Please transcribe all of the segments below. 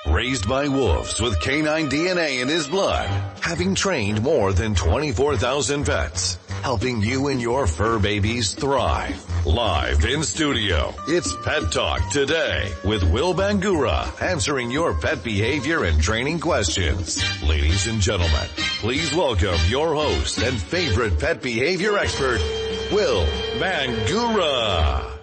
Raised by wolves with canine DNA in his blood, having trained more than 24,000 vets, helping you and your fur babies thrive. Live in studio, it's Pet Talk Today with Will Bangura, answering your pet behavior and training questions. Ladies and gentlemen, please welcome your host and favorite pet behavior expert, Will Bangura.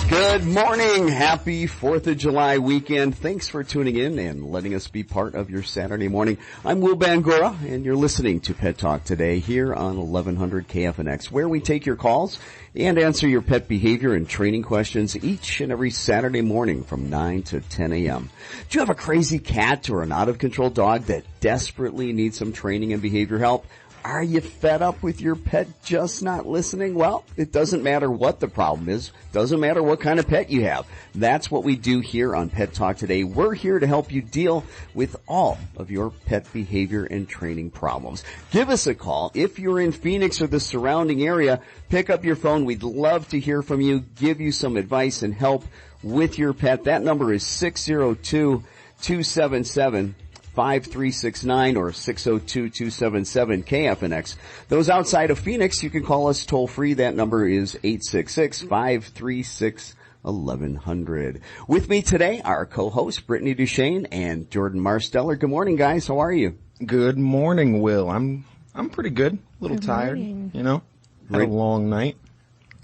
Good morning. Happy 4th of July weekend. Thanks for tuning in and letting us be part of your Saturday morning. I'm Will Bangura, and you're listening to Pet Talk Today here on 1100 KFNX, where we take your calls and answer your pet behavior and training questions each and every Saturday morning from 9 to 10 a.m. Do you have a crazy cat or an out-of-control dog that desperately needs some training and behavior help? Are you fed up with your pet just not listening? Well, it doesn't matter what the problem is. Doesn't matter what kind of pet you have. That's what we do here on Pet Talk Today. We're here to help you deal with all of your pet behavior and training problems. Give us a call. If you're in Phoenix or the surrounding area, pick up your phone. We'd love to hear from you, give you some advice and help with your pet. That number is 602-277-5369 or 602-277-KFNX. Those outside of Phoenix, you can call us toll free. That number is 866-536-1100. With me today, our co-hosts, Brittany Duchesne and Jordan Marsteller. Good morning, guys. How are you? Good morning, Will. I'm pretty good. A little tired, you know. Had a long night.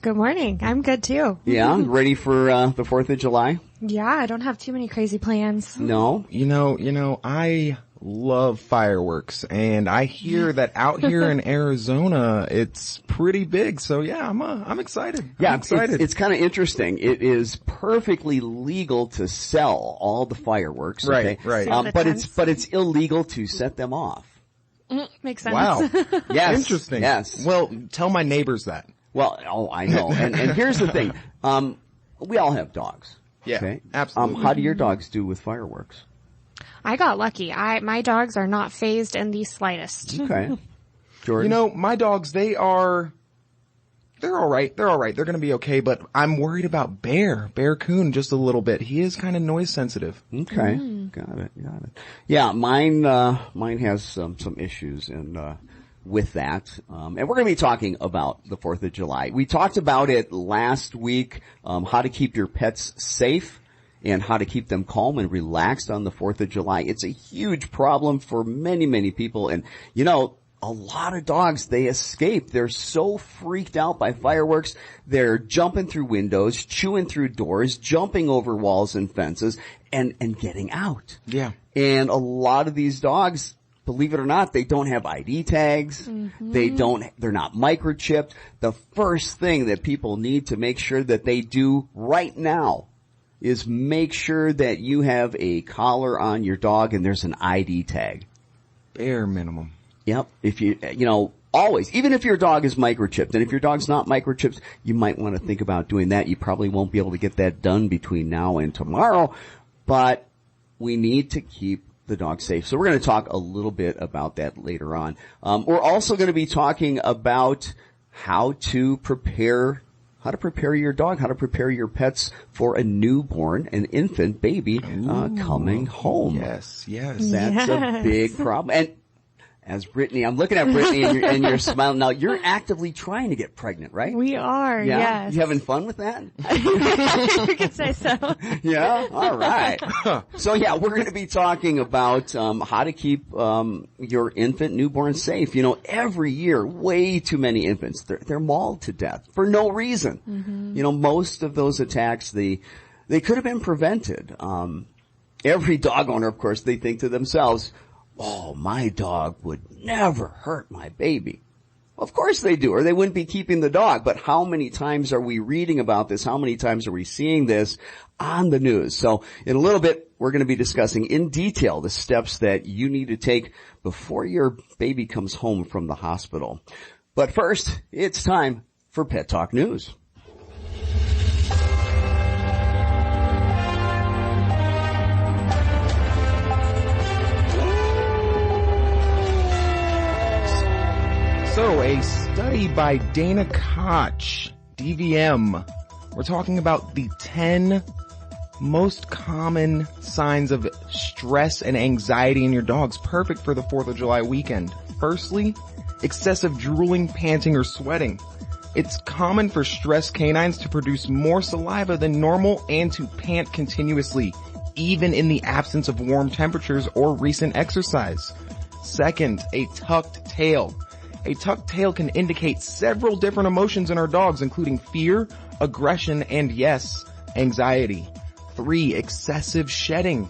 Good morning. I'm good too. Yeah, ready for the 4th of July? Yeah, I don't have too many crazy plans. No? You know, I love fireworks, and I hear that out here in Arizona, it's pretty big. So yeah, I'm excited. Yeah, I'm excited. It's kind of interesting. It is perfectly legal to sell all the fireworks. Right, okay? right. But it's illegal to set them off. Makes sense. Wow. Yes. Interesting. Yes. Well, tell my neighbors that. Well, I know. And here's the thing. We all have dogs. Yeah, okay? absolutely. How do your dogs do with fireworks? I got lucky. My dogs are not fazed in the slightest. Okay. Jordan? You know, my dogs, they're all right. They're all right. They're going to be okay, but I'm worried about Bear Coon just a little bit. He is kind of noise sensitive. Okay. Got it. Yeah, mine has some issues and with that. And we're going to be talking about the 4th of July. We talked about it last week, how to keep your pets safe and how to keep them calm and relaxed on the 4th of July. It's a huge problem for many, many people. And, you know, a lot of dogs, they escape. They're so freaked out by fireworks. They're jumping through windows, chewing through doors, jumping over walls and fences, and getting out. Yeah. And a lot of these dogs, believe it or not, they don't have ID tags. Mm-hmm. They're not microchipped. The first thing that people need to make sure that they do right now is make sure that you have a collar on your dog and there's an ID tag. Bare minimum. Yep. If you know, always, even if your dog is microchipped, and if your dog's not microchipped, you might want to think about doing that. You probably won't be able to get that done between now and tomorrow, but we need to keep the dog safe. So we're going to talk a little bit about that later on. We're also going to be talking about how to prepare your dog, how to prepare your pets for a newborn, an infant baby, coming home. Yes. That's a big problem. And as Brittany, I'm looking at Brittany and you're smiling. Now, you're actively trying to get pregnant, right? We are, Yeah? yes. You having fun with that? You could say so. Yeah? All right. So yeah, we're going to be talking about how to keep your infant newborn safe. You know, every year, way too many infants, they're mauled to death for no reason. Mm-hmm. You know, most of those attacks, they could have been prevented. Every dog owner, of course, they think to themselves, oh, my dog would never hurt my baby. Of course they do, or they wouldn't be keeping the dog. But how many times are we reading about this? How many times are we seeing this on the news? So in a little bit, we're going to be discussing in detail the steps that you need to take before your baby comes home from the hospital. But first, it's time for Pet Talk News. So, a study by Dana Koch, DVM. We're talking about the 10 most common signs of stress and anxiety in your dogs, perfect for the 4th of July weekend. Firstly, excessive drooling, panting, or sweating. It's common for stressed canines to produce more saliva than normal and to pant continuously, even in the absence of warm temperatures or recent exercise. Second, a tucked tail. A tucked tail can indicate several different emotions in our dogs, including fear, aggression, and yes, anxiety. 3, excessive shedding.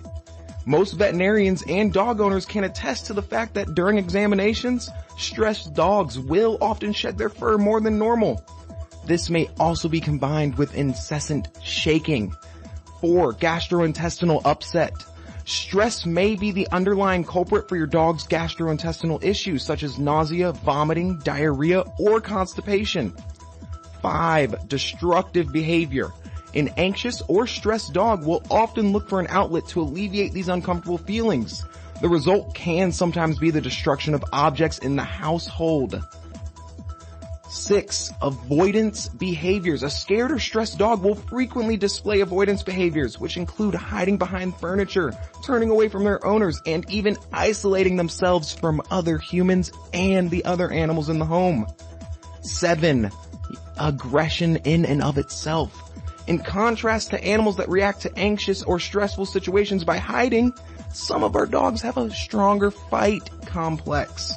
Most veterinarians and dog owners can attest to the fact that during examinations, stressed dogs will often shed their fur more than normal. This may also be combined with incessant shaking. 4, gastrointestinal upset. Stress may be the underlying culprit for your dog's gastrointestinal issues such as nausea, vomiting, diarrhea, or constipation. 5, destructive behavior. An anxious or stressed dog will often look for an outlet to alleviate these uncomfortable feelings. The result can sometimes be the destruction of objects in the household. 6, avoidance behaviors. A scared or stressed dog will frequently display avoidance behaviors, which include hiding behind furniture, turning away from their owners, and even isolating themselves from other humans and the other animals in the home. 7, aggression in and of itself. In contrast to animals that react to anxious or stressful situations by hiding, some of our dogs have a stronger fight complex,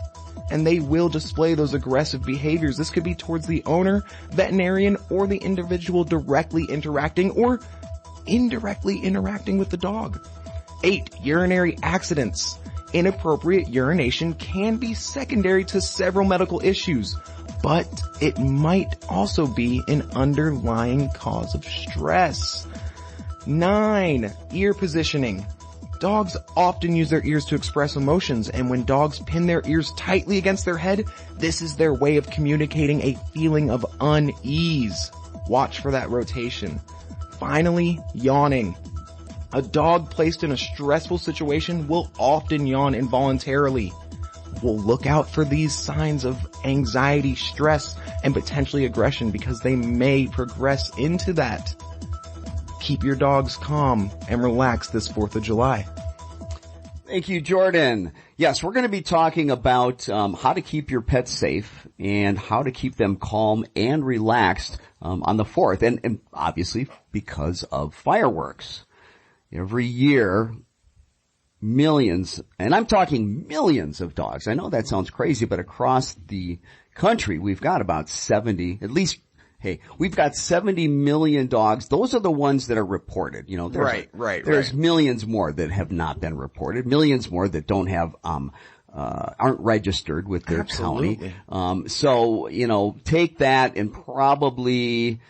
and they will display those aggressive behaviors. This could be towards the owner, veterinarian, or the individual directly interacting or indirectly interacting with the dog. 8, urinary accidents. Inappropriate urination can be secondary to several medical issues, but it might also be an underlying cause of stress. 9, ear positioning. Dogs often use their ears to express emotions, and when dogs pin their ears tightly against their head, this is their way of communicating a feeling of unease. Watch for that rotation. Finally, yawning. A dog placed in a stressful situation will often yawn involuntarily. We'll look out for these signs of anxiety, stress, and potentially aggression because they may progress into that. Keep your dogs calm and relaxed this 4th of July. Thank you, Jordan. Yes, we're going to be talking about how to keep your pets safe and how to keep them calm and relaxed on the 4th, and obviously because of fireworks. Every year, millions, and I'm talking millions of dogs. I know that sounds crazy, but across the country, we've got about 70, at least. Hey, we've got 70 million dogs. Those are the ones that are reported. You know, there's millions more that have not been reported, millions more that don't have, aren't registered with their county. So, you know, take that and probably,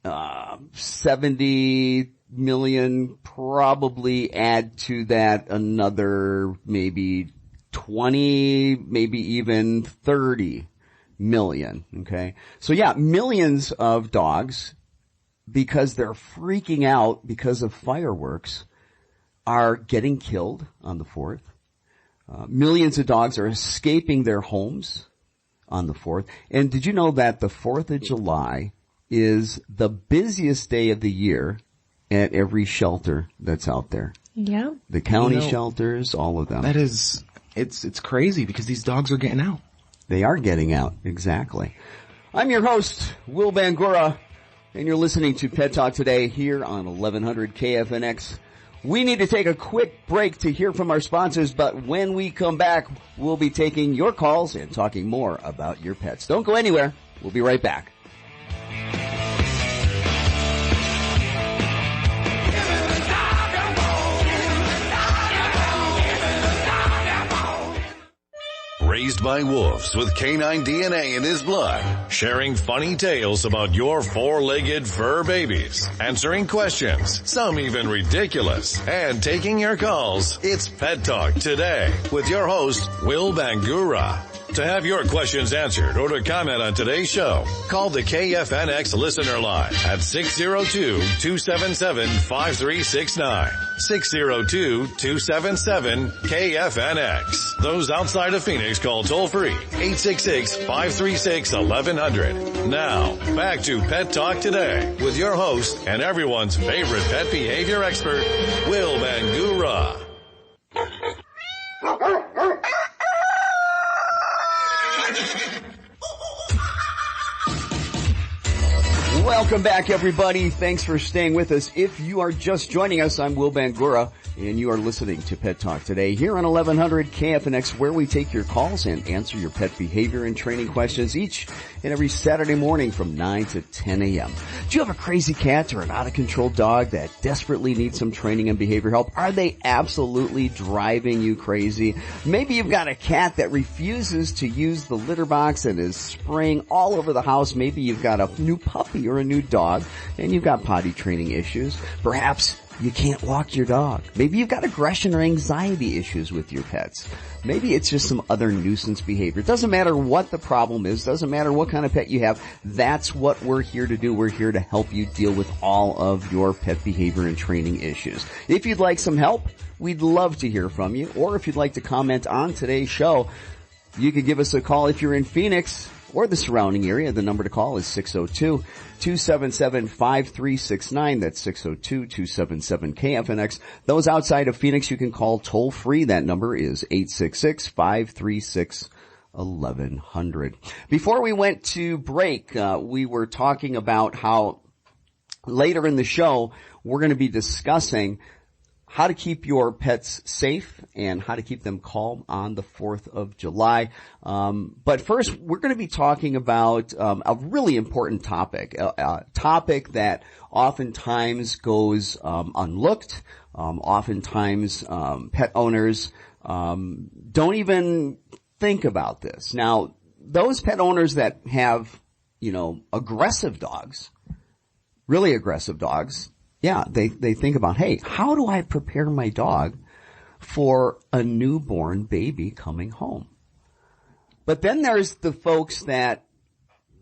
70 million, probably add to that another maybe 20, maybe even 30 million. Okay. So yeah, millions of dogs, because they're freaking out because of fireworks, are getting killed on the 4th. Millions of dogs are escaping their homes on the 4th. And did you know that the 4th of July is the busiest day of the year at every shelter that's out there? Yeah. The county shelters, all of them. That is, it's crazy because these dogs are getting out. They are getting out, exactly. I'm your host, Will Bangura, and you're listening to Pet Talk Today here on 1100 KFNX. We need to take a quick break to hear from our sponsors, but when we come back, we'll be taking your calls and talking more about your pets. Don't go anywhere. We'll be right back. Raised by wolves with canine DNA in his blood, sharing funny tales about your four-legged fur babies, answering questions, some even ridiculous, and taking your calls. It's Pet Talk Today with your host, Will Bangura. To have your questions answered or to comment on today's show, call the KFNX listener line at 602-277-5369. 602-277-KFNX. Those outside of Phoenix call toll free 866-536-1100. Now, back to Pet Talk Today with your host and everyone's favorite pet behavior expert, Will Bangura. Welcome back, everybody. Thanks for staying with us. If you are just joining us, I'm Will Bangura, and you are listening to Pet Talk Today here on 1100 KFNX, where we take your calls and answer your pet behavior and training questions each and every Saturday morning from 9 to 10 a.m. Do you have a crazy cat or an out-of-control dog that desperately needs some training and behavior help? Are they absolutely driving you crazy? Maybe you've got a cat that refuses to use the litter box and is spraying all over the house. Maybe you've got a new puppy or a new dog and you've got potty training issues. Perhaps you can't walk your dog. Maybe you've got aggression or anxiety issues with your pets. Maybe it's just some other nuisance behavior. It doesn't matter what the problem is. Doesn't matter what kind of pet you have. That's what we're here to do. We're here to help you deal with all of your pet behavior and training issues. If you'd like some help, we'd love to hear from you. Or if you'd like to comment on today's show, you could give us a call if you're in Phoenix or the surrounding area. The number to call is 602-277-5369. That's 602-277-KFNX. Those outside of Phoenix, you can call toll free. That number is 866-536-1100. Before we went to break, we were talking about how later in the show, we're going to be discussing how to keep your pets safe and how to keep them calm on the 4th of July. But first, we're going to be talking about a really important topic, a topic that oftentimes goes unlooked. Oftentimes, pet owners don't even think about this. Now, those pet owners that have, aggressive dogs, really aggressive dogs, yeah, they think about, hey, how do I prepare my dog for a newborn baby coming home? But then there's the folks that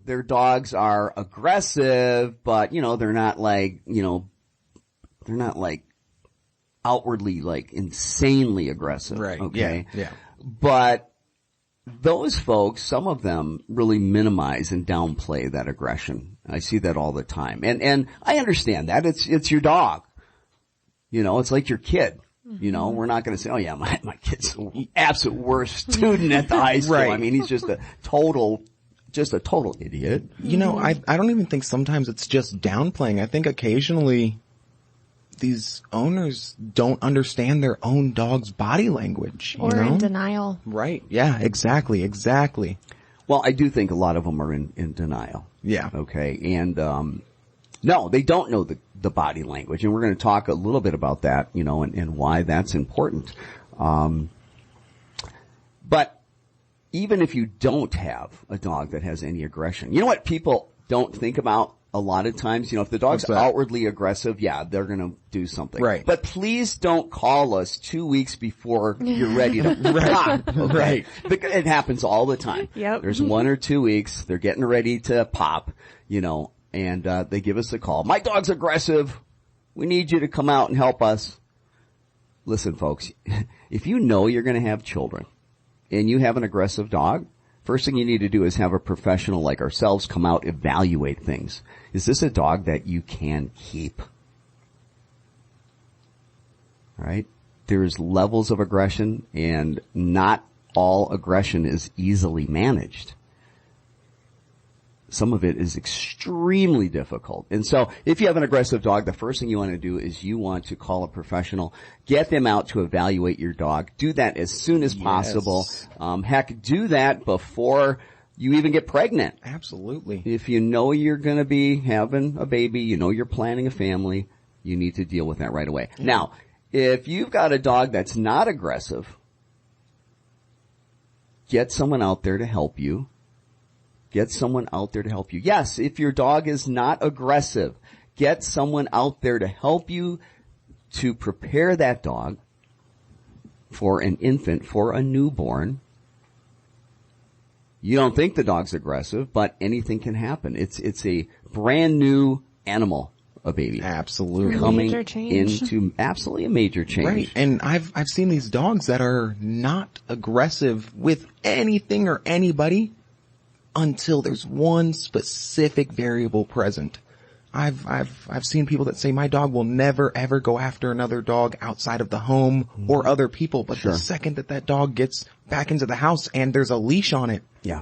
their dogs are aggressive, but, they're not like outwardly like insanely aggressive. Right. Okay. Yeah. But those folks, some of them really minimize and downplay that aggression. I see that all the time. And I understand that. It's your dog. It's like your kid. We're not going to say, oh yeah, my kid's the absolute worst student at the high school. Right. I mean, he's just a total idiot. I don't even think sometimes it's just downplaying. I think occasionally these owners don't understand their own dog's body language. Or in denial. Right. Yeah, exactly. Well, I do think a lot of them are in denial. Yeah. Okay. And, no, they don't know the body language. And we're going to talk a little bit about that, and why that's important. But even if you don't have a dog that has any aggression, you know what people don't think about a lot of times? If the dog's outwardly aggressive, yeah, they're going to do something. Right. But please don't call us 2 weeks before you're ready to pop. Okay? Right. It happens all the time. Yep. There's 1 or 2 weeks, they're getting ready to pop, and they give us a call. My dog's aggressive. We need you to come out and help us. Listen, folks, if you know you're going to have children and you have an aggressive dog, first thing you need to do is have a professional like ourselves come out, evaluate things. Is this a dog that you can keep? Right? There's levels of aggression, and not all aggression is easily managed. Some of it is extremely difficult. And so if you have an aggressive dog, the first thing you want to do is you want to call a professional, get them out to evaluate your dog. Do that as soon as possible. Heck, do that before you even get pregnant. Absolutely. If you know you're going to be having a baby, you're planning a family, you need to deal with that right away. Yeah. Now, if you've got a dog that's not aggressive, get someone out there to help you. Get someone out there to help you. Yes, if your dog is not aggressive, get someone out there to help you to prepare that dog for an infant, for a newborn, You don't think the dog's aggressive, but anything can happen. It's a brand new animal, a baby. Absolutely. Coming Major change. into absolutely a major change. Right. And I've seen these dogs that are not aggressive with anything or anybody until there's one specific variable present. I've seen people that say my dog will never ever go after another dog outside of the home or other people, but Sure. the second that dog gets back into the house and there's a leash on it, Yeah.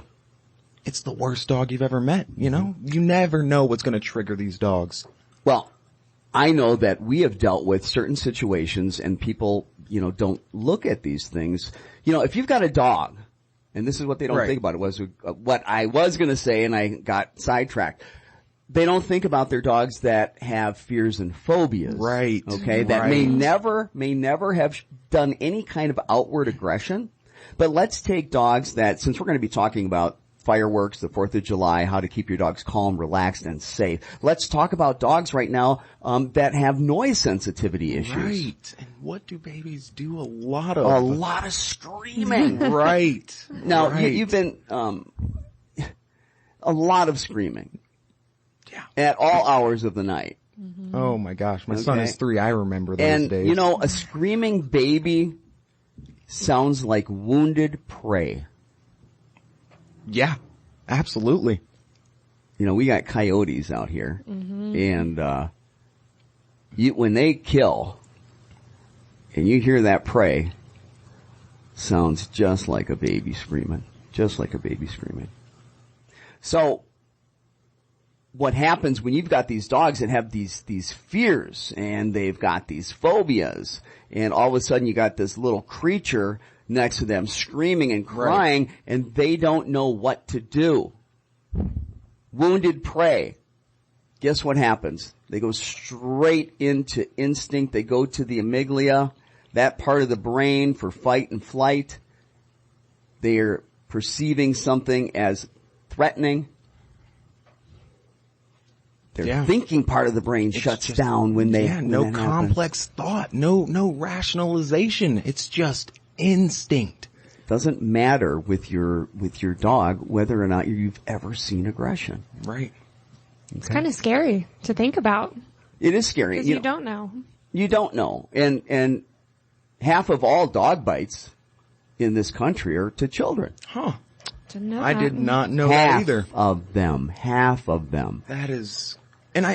it's the worst dog you've ever met, you know? You never know what's going to trigger these dogs. Well, I know that we have dealt with certain situations and people, don't look at these things. If you've got a dog, and this is what they don't Right. think about, it was what I was going to say and I got sidetracked. They don't think about their dogs that have fears and phobias. Right. Okay. That Right. may never have done any kind of outward aggression. But let's take dogs that, since we're going to be talking about fireworks, the 4th of July, how to keep your dogs calm, relaxed, and safe. Let's talk about dogs right now, that have noise sensitivity issues. Right. And what do babies do? A lot of. A lot of screaming. Right. Now, Right. you've been, a lot of screaming. Yeah. At all hours of the night. Oh my gosh. My son Okay. is 3. I remember those And, days. a screaming baby sounds like wounded prey. Yeah. Absolutely. We got coyotes out here. And, when they kill, and you hear that prey, sounds just like a baby screaming. Just like a baby screaming. So, what happens when you've got these dogs that have these fears and they've got these phobias and all of a sudden you got this little creature next to them screaming and crying and they don't know what to do. Wounded prey. Guess what happens? They go straight into instinct. They go to the amygdala, that part of the brain for fight and flight. They are perceiving something as threatening. Their thinking part of the brain shuts down when they no complex thought, no rationalization. It's just instinct. Doesn't matter with your dog whether or not you've ever seen aggression. Right. It's kind of scary to think about. It is scary. Because you don't know. You don't know. And half of all dog bites in this country are to children. Huh. Didn't know I that. did not know that either. Half of them. That is, and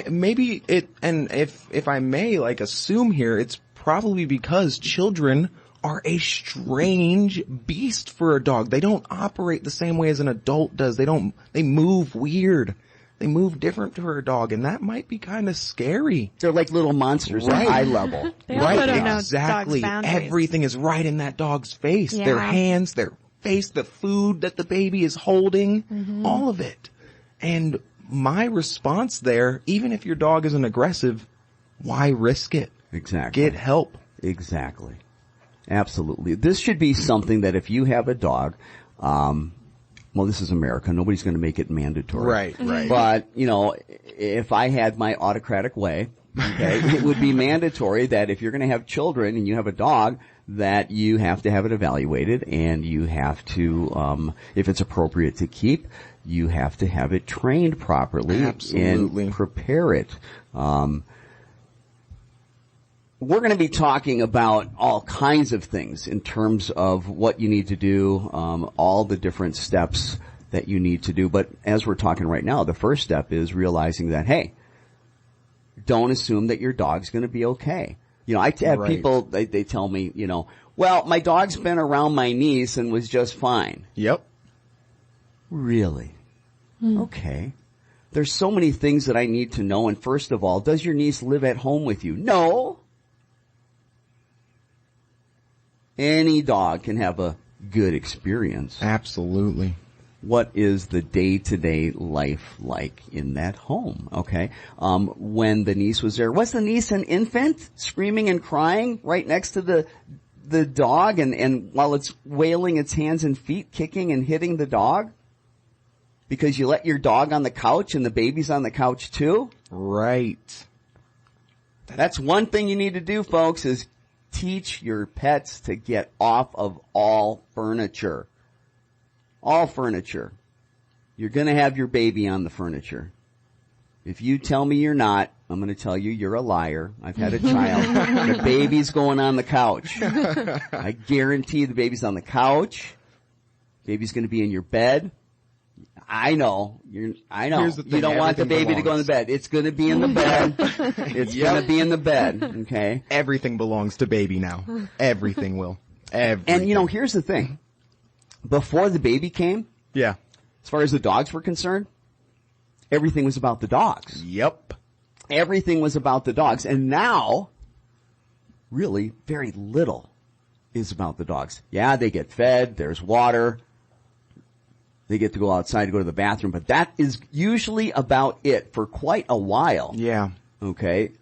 if I may, assume here, it's probably because children are a strange beast for a dog. They don't operate the same way as an adult does. They move weird. They move different to a dog, and that might be kind of scary. They're like little monsters at eye level. They also Right, don't know exactly. dogs' boundaries. Everything is right in that dog's face. Yeah. Their hands, their face, the food that the baby is holding, all of it. And my response there, even if your dog isn't aggressive, why risk it? Exactly. Get help. Exactly. Absolutely. This should be something that if you have a dog, well, this is America. Nobody's going to make it mandatory. Right, right. But, if I had my autocratic way, okay, it would be mandatory that if you're going to have children and you have a dog, that you have to have it evaluated and you have to, if it's appropriate to keep, you have to have it trained properly. Absolutely. And prepare it. We're going to be talking about all kinds of things in terms of what you need to do, all the different steps that you need to do. But as we're talking right now, the first step is realizing that, hey, don't assume that your dog's going to be okay. I have people, they tell me, well, my dog's been around my niece and was just fine. Yep. Really? Okay. There's so many things that I need to know. And first of all, does your niece live at home with you? No. Any dog can have a good experience. Absolutely. What is the day-to-day life like in that home? Okay. When the niece was there, was the niece an infant screaming and crying right next to the dog and while it's wailing its hands and feet, kicking and hitting the dog? Because you let your dog on the couch and the baby's on the couch too? Right. That's one thing you need to do, folks, is teach your pets to get off of all furniture. all furniture. You're going to have your baby on the furniture. If you tell me you're not, I'm going to tell you you're a liar. I've had a child. The baby's going on the couch. I guarantee the baby's on the couch. Baby's going to be in your bed. I know. I know. You don't want the baby to go in the bed. It's going to be in the bed. It's going to be in the bed. Okay. Everything belongs to baby now. Everything will. Everything. And here's the thing. Before the baby came, yeah, as far as the dogs were concerned, everything was about the dogs. Yep. Everything was about the dogs. And now, really, very little is about the dogs. Yeah, they get fed. There's water. They get to go outside to go to the bathroom. But that is usually about it for quite a while. Yeah. Okay.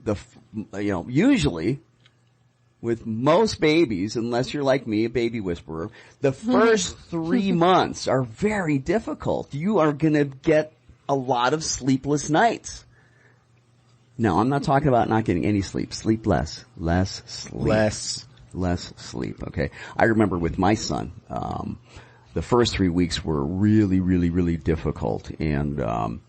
Usually, with most babies, unless you're like me, a baby whisperer, the first 3 months are very difficult. You are going to get a lot of sleepless nights. No, I'm not talking about not getting any sleep. Sleep less. Less sleep. Less sleep, okay? I remember with my son, the first 3 weeks were really, really, really difficult. And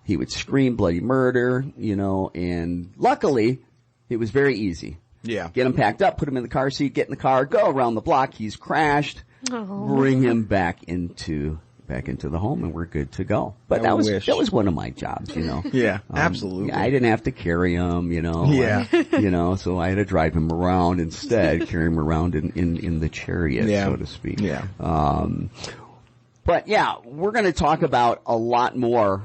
he would scream bloody murder, and luckily, it was very easy. Yeah. Get him packed up, put him in the car seat, get in the car, go around the block. He's crashed. Oh. Bring him back into the home, and we're good to go. But that was one of my jobs, Yeah, absolutely. I didn't have to carry him, Yeah. So I had to drive him around instead, carry him around in the chariot, so to speak. Yeah. But yeah, we're going to talk about a lot more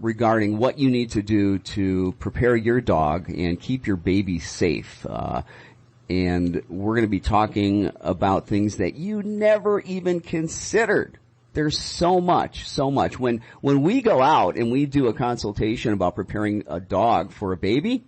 regarding what you need to do to prepare your dog and keep your baby safe. And we're going to be talking about things that you never even considered. There's so much. When we go out and we do a consultation about preparing a dog for a baby,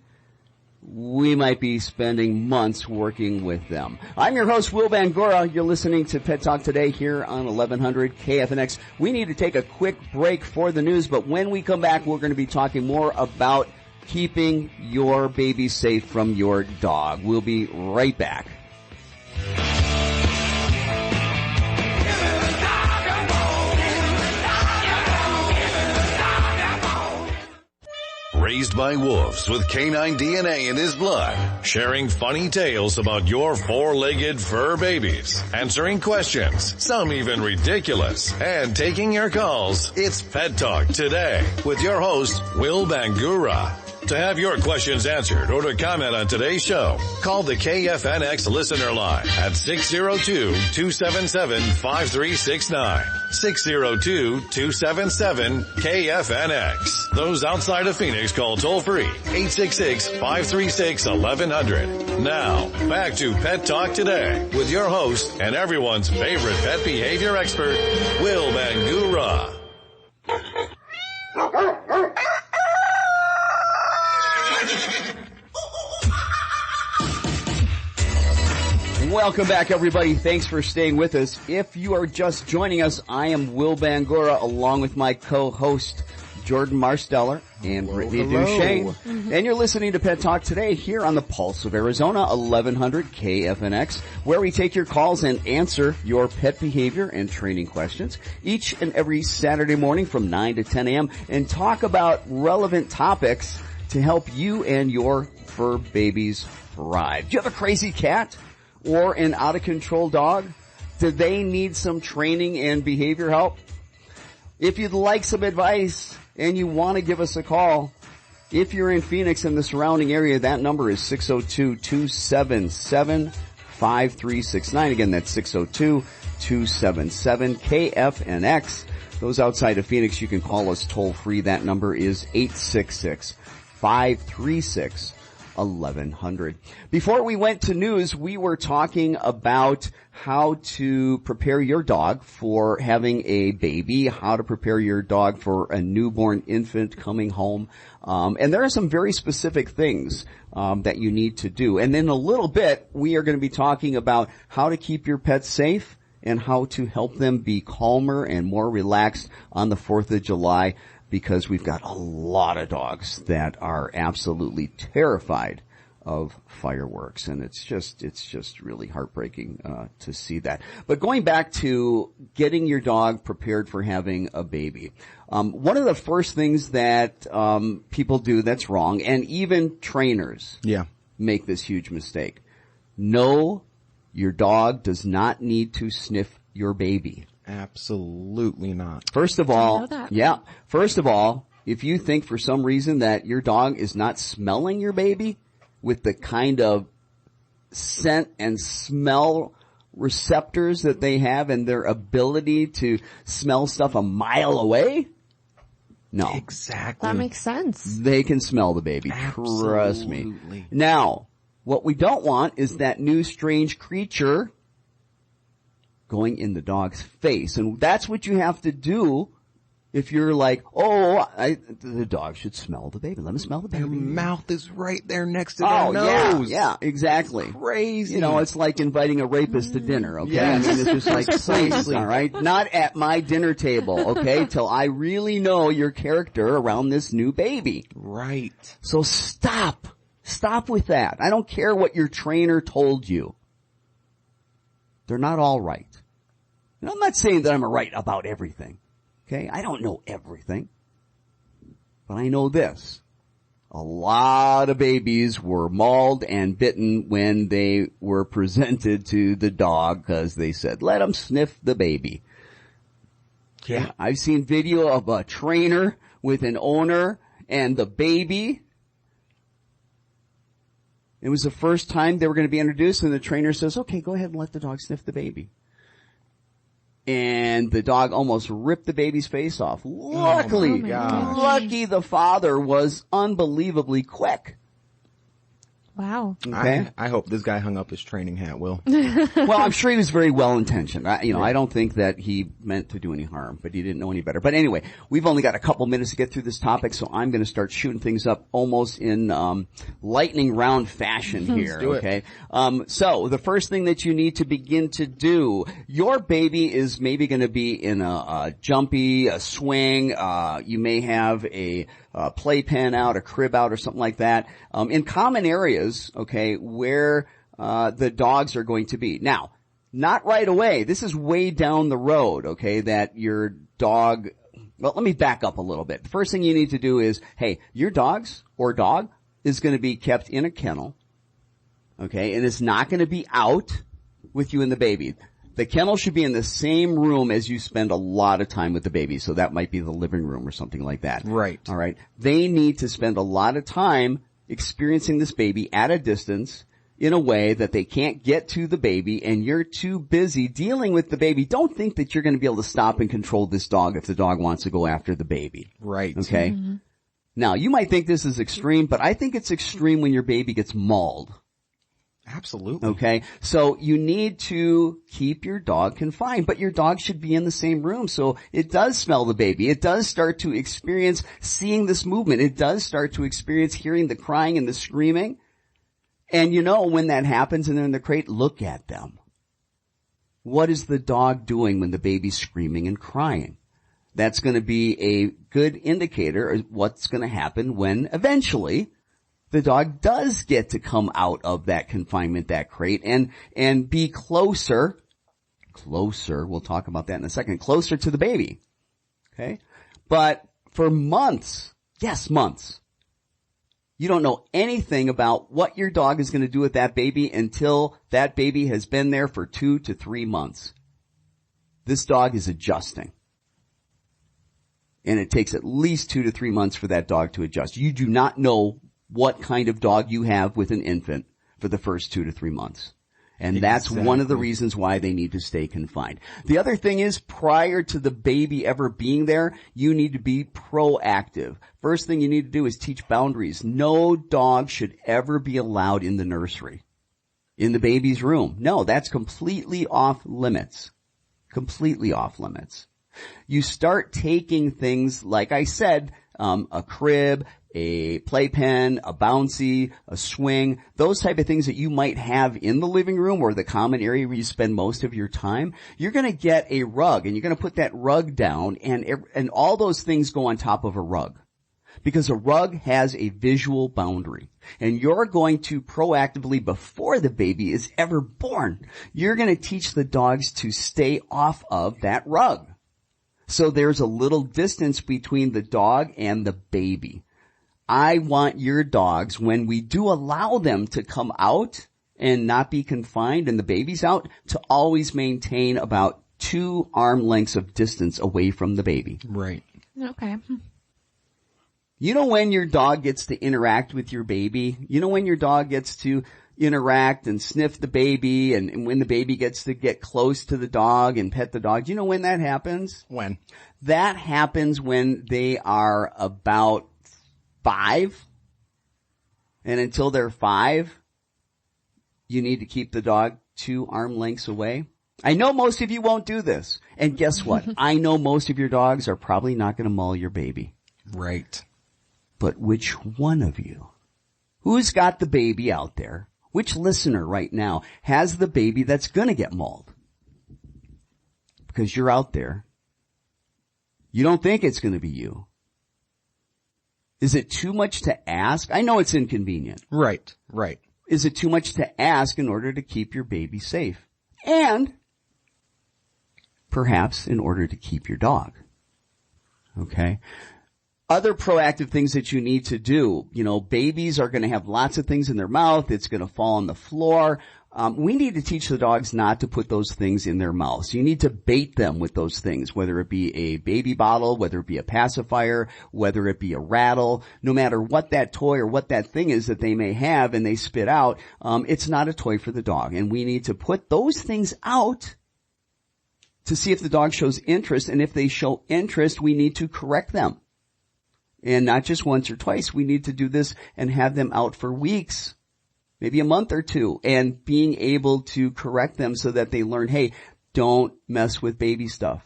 we might be spending months working with them. I'm your host, Will Bangura. You're listening to Pet Talk Today here on 1100 KFNX. We need to take a quick break for the news, but when we come back, we're going to be talking more about keeping your baby safe from your dog. We'll be right back. Raised by wolves with canine DNA in his blood, sharing funny tales about your four-legged fur babies, answering questions, some even ridiculous, and taking your calls. It's Pet Talk Today with your host, Will Bangura. To have your questions answered or to comment on today's show, call the KFNX listener line at 602-277-5369. 602-277-KFNX. Those outside of Phoenix call toll free 866-536-1100. Now, back to Pet Talk Today with your host and everyone's favorite pet behavior expert, Will Bangura. Welcome back, everybody. Thanks for staying with us. If you are just joining us, I am Will Bangura, along with my co-host, Jordan Marsteller and Brittany Duchesne. And you're listening to Pet Talk Today here on the Pulse of Arizona, 1100 KFNX, where we take your calls and answer your pet behavior and training questions each and every Saturday morning from 9 to 10 a.m. and talk about relevant topics to help you and your fur babies thrive. Do you have a crazy cat? Or an out-of-control dog? Do they need some training and behavior help? If you'd like some advice and you want to give us a call, if you're in Phoenix and the surrounding area, that number is 602-277-5369. Again, that's 602-277-KFNX. Those outside of Phoenix, you can call us toll-free. That number is 866-536-1100. Before we went to news, we were talking about how to prepare your dog for having a baby, how to prepare your dog for a newborn infant coming home. And there are some very specific things that you need to do. And in a little bit, we are going to be talking about how to keep your pets safe and how to help them be calmer and more relaxed on the 4th of July. Because we've got a lot of dogs that are absolutely terrified of fireworks. And it's just really heartbreaking, to see that. But going back to getting your dog prepared for having a baby. One of the first things that, people do that's wrong, and even trainers. Yeah. Make this huge mistake. No, your dog does not need to sniff your baby. Absolutely not. First of all, know that. yeah. First of all, if you think for some reason that your dog is not smelling your baby with the kind of scent and smell receptors that they have and their ability to smell stuff a mile away, no. Exactly. That makes sense. They can smell the baby. Trust me. Absolutely. Now, what we don't want is that new strange creature going in the dog's face. And that's what you have to do if you're like, the dog should smell the baby. Let me smell the baby. Their mouth is right there next to their nose. Yeah, exactly. Crazy. You know, it's like inviting a rapist to dinner, okay? Yes. I mean, it's just like, please, all right? Not at my dinner table, okay? Till I really know your character around this new baby. Right. So stop. Stop with that. I don't care what your trainer told you. They're not all right. And I'm not saying that I'm right about everything. Okay? I don't know everything. But I know this. A lot of babies were mauled and bitten when they were presented to the dog because they said, let them sniff the baby. Yeah. I've seen video of a trainer with an owner and the baby. It was the first time they were going to be introduced, and the trainer says, okay, go ahead and let the dog sniff the baby. And the dog almost ripped the baby's face off. Luckily, lucky the father was unbelievably quick. Wow. Okay. I hope this guy hung up his training hat, Will. Well, I'm sure he was very well intentioned. I don't think that he meant to do any harm, but he didn't know any better. But anyway, we've only got a couple minutes to get through this topic, so I'm going to start shooting things up almost in lightning round fashion here. do it. Okay. So the first thing that you need to begin to do, your baby is maybe going to be in a jumpy, a swing. You may have a playpen out, a crib out, or something like that. In common areas, okay, where the dogs are going to be. Now, not right away. This is way down the road, okay, that your dog. Well, let me back up a little bit. The first thing you need to do is, hey, your dog is going to be kept in a kennel, okay, and it's not going to be out with you and the baby. The kennel should be in the same room as you spend a lot of time with the baby, so that might be the living room or something like that. Right. All right. They need to spend a lot of time experiencing this baby at a distance in a way that they can't get to the baby, and you're too busy dealing with the baby. Don't think that you're going to be able to stop and control this dog if the dog wants to go after the baby. Right. Okay? Mm-hmm. Now, you might think this is extreme, but I think it's extreme when your baby gets mauled. Absolutely. Okay, so you need to keep your dog confined, but your dog should be in the same room so it does smell the baby. It does start to experience seeing this movement. It does start to experience hearing the crying and the screaming. And when that happens and they're in the crate, look at them. What is the dog doing when the baby's screaming and crying? That's going to be a good indicator of what's going to happen when eventually the dog does get to come out of that confinement, that crate, and be closer, we'll talk about that in a second, closer to the baby. Okay? But for months, yes, months, you don't know anything about what your dog is going to do with that baby until that baby has been there for 2 to 3 months. This dog is adjusting. And it takes at least 2 to 3 months for that dog to adjust. You do not know what kind of dog you have with an infant for the first 2 to 3 months. And that's one of the reasons why they need to stay confined. The other thing is, prior to the baby ever being there, you need to be proactive. First thing you need to do is teach boundaries. No dog should ever be allowed in the nursery, in the baby's room. No, that's completely off limits. Completely off limits. You start taking things, like I said, a crib, a playpen, a bouncy, a swing, those type of things that you might have in the living room or the common area where you spend most of your time. You're going to get a rug, and you're going to put that rug down, and all those things go on top of a rug. because a rug has a visual boundary. And you're going to proactively, before the baby is ever born, you're going to teach the dogs to stay off of that rug. So there's a little distance between the dog and the baby. I want your dogs, when we do allow them to come out and not be confined and the baby's out, to always maintain about 2 arm lengths of distance away from the baby. Right. Okay. You know when your dog gets to interact with your baby? You know when your dog gets to interact and sniff the baby, and when the baby gets to get close to the dog and pet the dog? Do you know when that happens? When? That happens when they are about 5. And until they're 5, you need to keep the dog 2 arm lengths away. I know most of you won't do this. And guess what? I know most of your dogs are probably not going to maul your baby. Right. But which one of you? Who's got the baby out there? Which listener right now has the baby that's going to get mauled? Because you're out there. You don't think it's going to be you. Is it too much to ask? I know it's inconvenient. Right. Right. Is it too much to ask in order to keep your baby safe? And perhaps in order to keep your dog. Okay? Other proactive things that you need to do. You know, babies are going to have lots of things in their mouth. It's going to fall on the floor. We need to teach the dogs not to put those things in their mouths. You need to bait them with those things, whether it be a baby bottle, whether it be a pacifier, whether it be a rattle. No matter what that toy or what that thing is that they may have and they spit out, it's not a toy for the dog. And we need to put those things out to see if the dog shows interest. And if they show interest, we need to correct them. And not just once or twice. We need to do this and have them out for weeks, maybe a month or 2, and being able to correct them so that they learn, hey, don't mess with baby stuff.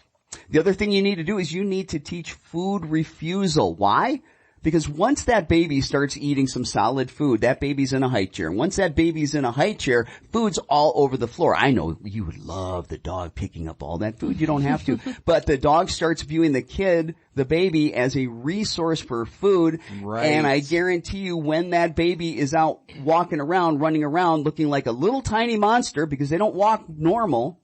The other thing you need to do is you need to teach food refusal. Why? Because once that baby starts eating some solid food, that baby's in a high chair. And once that baby's in a high chair, food's all over the floor. I know you would love the dog picking up all that food. You don't have to. But the dog starts viewing the baby, as a resource for food. Right. And I guarantee you when that baby is out walking around, running around, looking like a little tiny monster because they don't walk normal,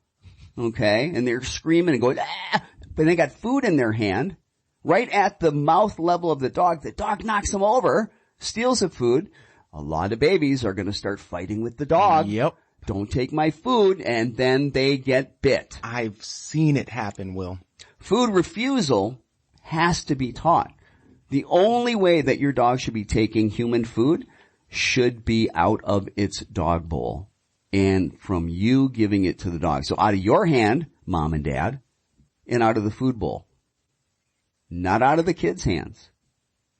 okay, and they're screaming and going, ah, but they got food in their hand. Right at the mouth level of the dog knocks them over, steals the food. A lot of babies are going to start fighting with the dog. Yep. Don't take my food, and then they get bit. I've seen it happen, Will. Food refusal has to be taught. The only way that your dog should be taking human food should be out of its dog bowl and from you giving it to the dog. So out of your hand, mom and dad, and out of the food bowl. Not out of the kid's hands.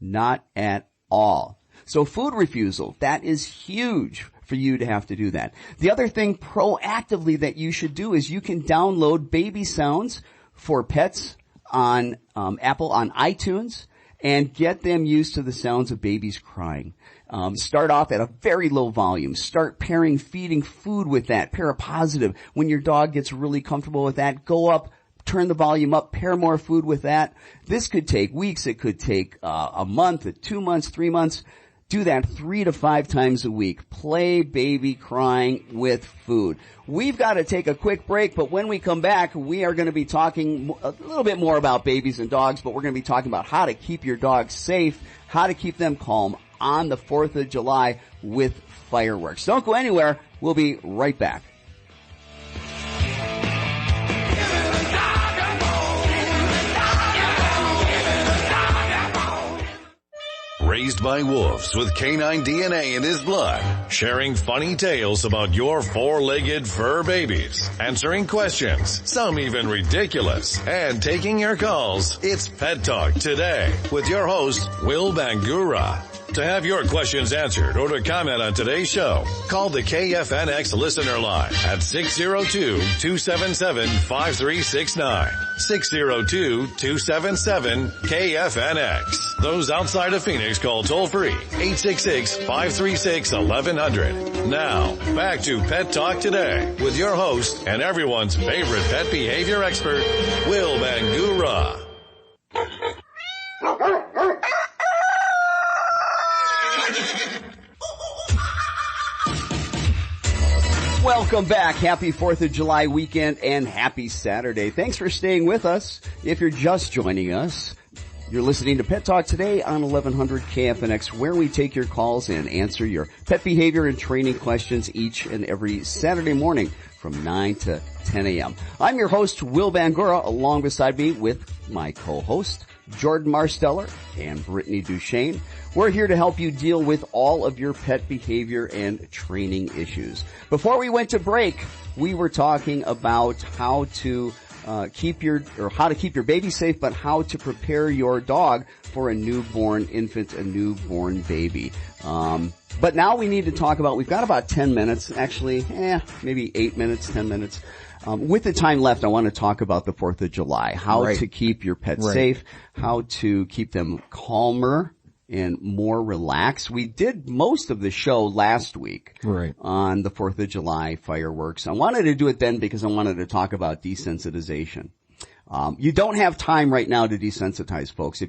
Not at all. So food refusal, that is huge for you to have to do that. The other thing proactively that you should do is you can download baby sounds for pets on Apple, on iTunes, and get them used to the sounds of babies crying. Start off at a very low volume. Start pairing feeding food with that. Parapositive. When your dog gets really comfortable with that, go up, turn the volume up, pair more food with that. This could take weeks. It could take a month, 2 months, 3 months. Do that 3 to 5 times a week. Play baby crying with food. We've got to take a quick break, but when we come back, we are going to be talking a little bit more about babies and dogs, but we're going to be talking about how to keep your dogs safe, how to keep them calm on the 4th of July with fireworks. Don't go anywhere. We'll be right back. Raised by wolves with canine DNA in his blood, sharing funny tales about your 4-legged fur babies, answering questions, some even ridiculous, and taking your calls. It's Pet Talk Today with your host, Will Bangura. To have your questions answered or to comment on today's show, call the KFNX listener line at 602-277-5369. 602-277-KFNX. Those outside of Phoenix call toll free 866-536-1100. Now, back to Pet Talk Today with your host and everyone's favorite pet behavior expert, Will Bangura. Welcome back. Happy 4th of July weekend and happy Saturday. Thanks for staying with us. If you're just joining us, you're listening to Pet Talk today on 1100 KFNX, where we take your calls and answer your pet behavior and training questions each and every Saturday morning from 9 to 10 a.m. I'm your host, Will Bangura, along beside me with my co-host, Jordan Marsteller and Brittany Duchesne. We're here to help you deal with all of your pet behavior and training issues. Before we went to break, we were talking about how to keep your baby safe, but how to prepare your dog for a newborn infant, a newborn baby. But now we need to talk about, we've got about 10 minutes, actually, maybe 8 minutes, 10 minutes. With the time left, I want to talk about the 4th of July, how to keep your pet safe, how to keep them calmer and more relaxed. We did most of the show last week on the 4th of July fireworks. I wanted to do it then because I wanted to talk about desensitization. You don't have time right now to desensitize folks.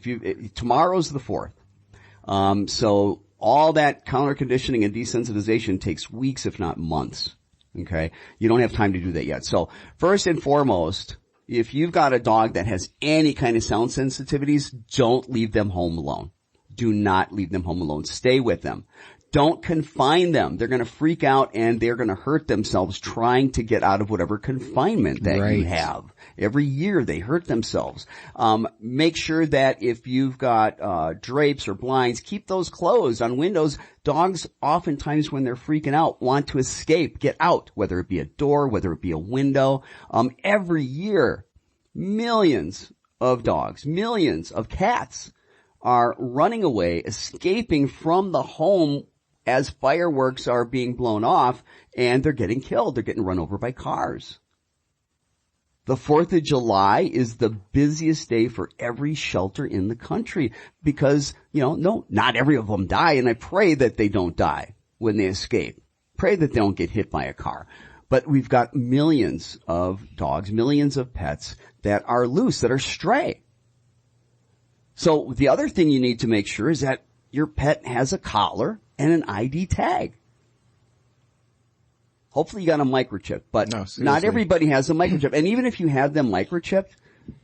Tomorrow's the 4th. So all that counter conditioning and desensitization takes weeks, if not months. Okay. You don't have time to do that yet. So first and foremost, if you've got a dog that has any kind of sound sensitivities, don't leave them home alone. Do not leave them home alone. Stay with them. Don't confine them. They're going to freak out and they're going to hurt themselves trying to get out of whatever confinement that you have. Every year they hurt themselves. Make sure that if you've got drapes or blinds, keep those closed on windows. Dogs oftentimes when they're freaking out want to escape, get out, whether it be a door, whether it be a window. Every year, millions of dogs, millions of cats are running away, escaping from the home as fireworks are being blown off, and they're getting killed. They're getting run over by cars. The 4th of July is the busiest day for every shelter in the country because, not every of them die, and I pray that they don't die when they escape. Pray that they don't get hit by a car. But we've got millions of dogs, millions of pets that are loose, that are stray. So the other thing you need to make sure is that your pet has a collar and an ID tag. Hopefully you got a microchip, but not everybody has a microchip. And even if you have them microchipped,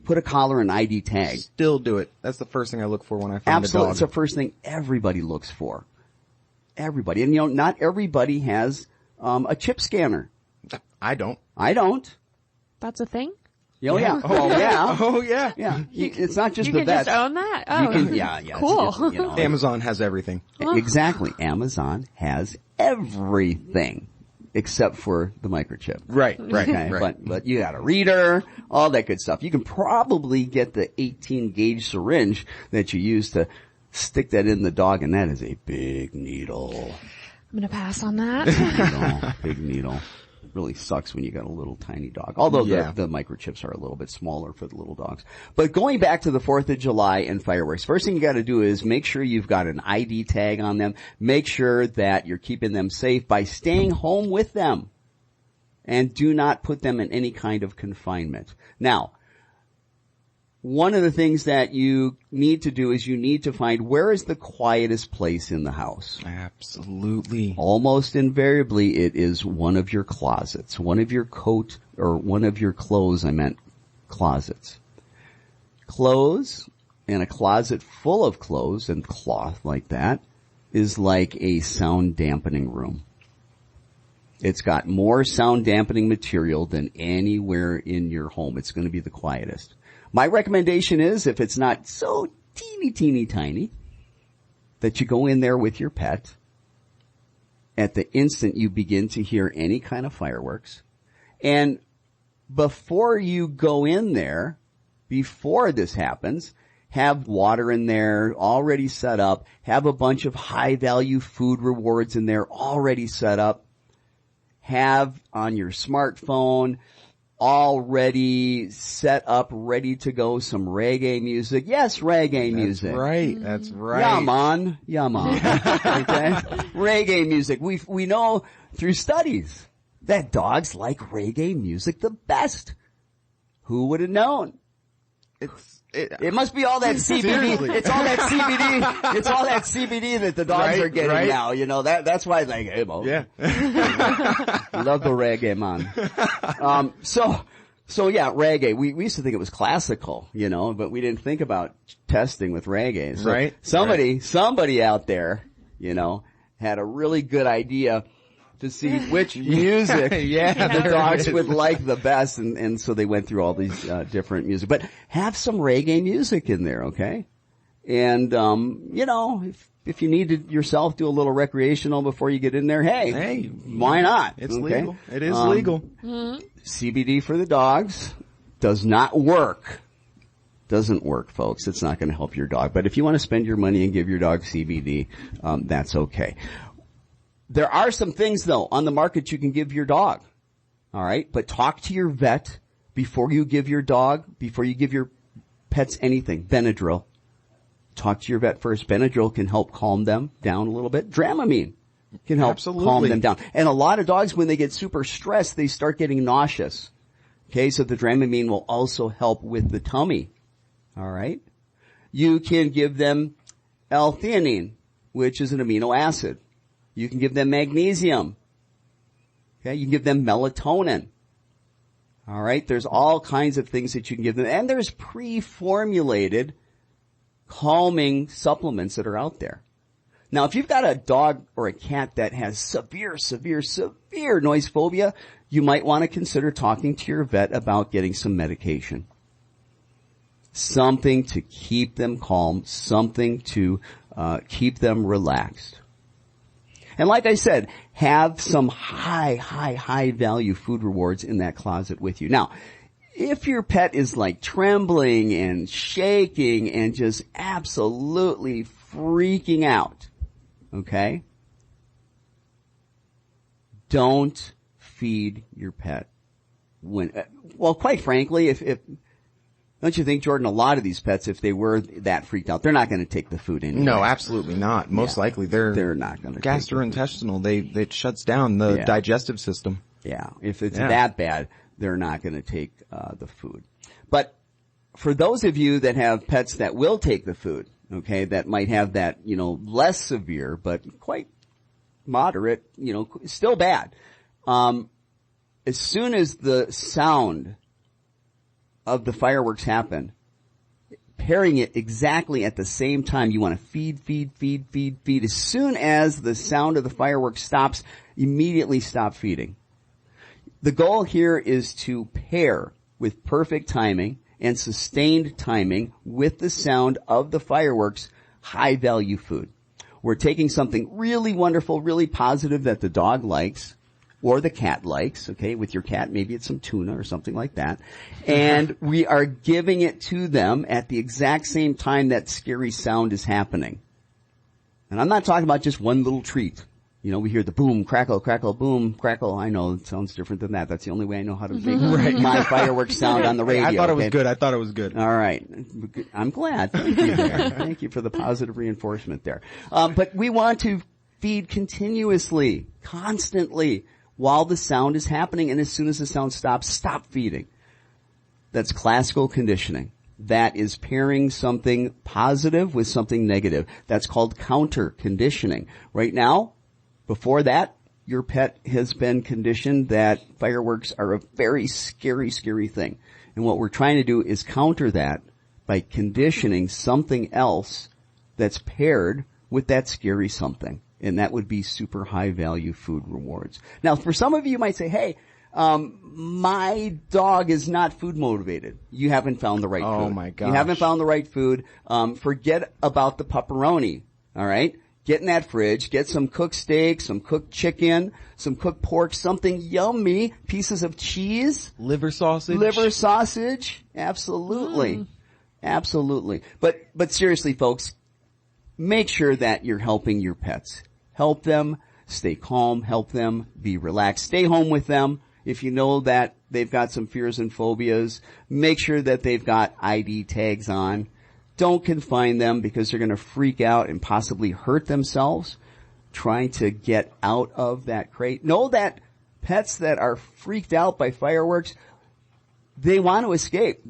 put a collar and ID tag. Still do it. That's the first thing I look for when I find Absolutely. a dog. It's the first thing everybody looks for. Everybody. And not everybody has a chip scanner. I don't. That's a thing? Oh yeah. Oh yeah. Oh yeah. Yeah. It's not just you the can vets. just own that? Oh. You can, yeah. Cool. Amazon has everything. Exactly. Amazon has everything except for the microchip. Right. Okay. But you got a reader, all that good stuff. You can probably get the 18 gauge syringe that you use to stick that in the dog, and that is a big needle. I'm gonna pass on that. Big needle. Really sucks when you got a little tiny dog. Although the microchips are a little bit smaller for the little dogs. But going back to the 4th of July and fireworks, first thing you got to do is make sure you've got an ID tag on them. Make sure that you're keeping them safe by staying home with them. And do not put them in any kind of confinement. Now, one of the things that you need to do is you need to find where is the quietest place in the house. Absolutely. Almost invariably it is one of your closets, one of your clothes, closets. Clothes and a closet full of clothes and cloth like that is like a sound dampening room. It's got more sound dampening material than anywhere in your home. It's going to be the quietest. My recommendation is, if it's not so teeny tiny, that you go in there with your pet. At the instant you begin to hear any kind of fireworks. And before you go in there, before this happens, have water in there already set up. Have a bunch of high value food rewards in there already set up. Have on your smartphone already set up, ready to go, some reggae music. Yes, reggae music. That's right. Yaman. Okay? Reggae music. We know through studies that dogs like reggae music the best. Who would have known? It must be all that CBD. Seriously. It's all that CBD. It's all that CBD that the dogs are getting now. You know, that's why it's like, hey, Mo. Yeah. Love the reggae, man. So yeah, reggae. We used to think it was classical, you know, but we didn't think about testing with reggae. So somebody out there, you know, had a really good idea to see which music the dogs would like the best, and so they went through all these different music. But have some reggae music in there, okay? And you know, if you need to yourself do a little recreational before you get in there, hey, why not? It's okay? legal. It is legal. CBD for the dogs does not work. Doesn't work, folks. It's not going to help your dog. But if you want to spend your money and give your dog CBD, that's okay. There are some things, though, on the market you can give your dog. All right? But talk to your vet before you give your pets anything. Benadryl. Talk to your vet first. Benadryl can help calm them down a little bit. Dramamine can help calm them down. And a lot of dogs, when they get super stressed, they start getting nauseous. Okay? So the Dramamine will also help with the tummy. All right? You can give them L-theanine, which is an amino acid. You can give them magnesium. Okay, you can give them melatonin. All right, there's all kinds of things that you can give them. And there's pre-formulated calming supplements that are out there. Now, if you've got a dog or a cat that has severe noise phobia, you might want to consider talking to your vet about getting some medication. Something to keep them calm, something to keep them relaxed. And like I said, have some high value food rewards in that closet with you. Now, if your pet is like trembling and shaking and just absolutely freaking out, okay? Don't feed your pet well, quite frankly, if don't you think, Jordan, a lot of these pets, if they were that freaked out, they're not going to take the food anyway. No, absolutely not. Most likely they're not going to gastrointestinal. It shuts down the digestive system. Yeah. If it's that bad, they're not going to take the food. But for those of you that have pets that will take the food, okay, that might have that, you know, less severe but quite moderate, you know, still bad. As soon as the sound of the fireworks happen, pairing it exactly at the same time, you want to feed. As soon as the sound of the fireworks stops, immediately stop feeding. The goal here is to pair with perfect timing and sustained timing with the sound of the fireworks high value food. We're taking something really wonderful, really positive that the dog likes, or the cat likes, okay? With your cat, maybe it's some tuna or something like that. And we are giving it to them at the exact same time that scary sound is happening. And I'm not talking about just one little treat. You know, we hear the boom, crackle, boom, crackle. I know it sounds different than that. That's the only way I know how to make my fireworks sound on the radio. I thought it was good. All right. I'm glad. Thank you there. Thank you for the positive reinforcement there. But we want to feed continuously, constantly, while the sound is happening, and as soon as the sound stops, stop feeding. That's classical conditioning. That is pairing something positive with something negative. That's called counter conditioning. Right now, before that, your pet has been conditioned that fireworks are a very scary thing. And what we're trying to do is counter that by conditioning something else that's paired with that scary something. And that would be super high value food rewards. Now, for some of you might say, hey, my dog is not food motivated. You haven't found the right food. Oh my gosh. You haven't found the right food. Forget about the pepperoni. All right? Get in that fridge, get some cooked steak, some cooked chicken, some cooked pork, something yummy, pieces of cheese. Liver sausage. Absolutely. Absolutely. But seriously, folks, make sure that you're helping your pets. Help them stay calm, help them be relaxed. Stay home with them. If you know that they've got some fears and phobias, make sure that they've got ID tags on. Don't confine them because they're going to freak out and possibly hurt themselves trying to get out of that crate. Know that pets that are freaked out by fireworks, they want to escape.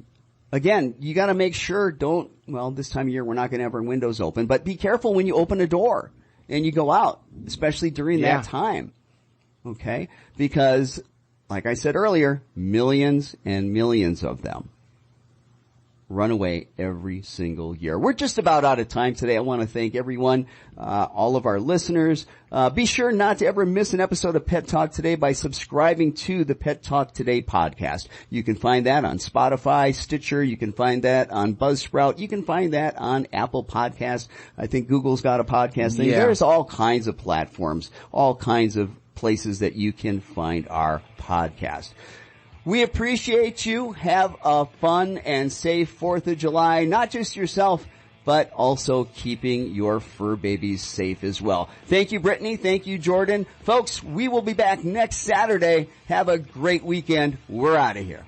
again, you got to make sure this time of year we're not going to have our windows open, but be careful when you open a door and you go out, especially during that time. Okay? Because, like I said earlier, millions and millions of them run away every single year. We're just about out of time today. I want to thank everyone, all of our listeners. Be sure not to ever miss an episode of Pet Talk Today by subscribing to the Pet Talk Today podcast. You can find that on Spotify, Stitcher. You can find that on Buzzsprout. You can find that on Apple Podcasts. I think Google's got a podcast thing. Yeah. There's all kinds of platforms, all kinds of places that you can find our podcast. We appreciate you. Have a fun and safe 4th of July, not just yourself, but also keeping your fur babies safe as well. Thank you, Brittany. Thank you, Jordan. Folks, we will be back next Saturday. Have a great weekend. We're out of here.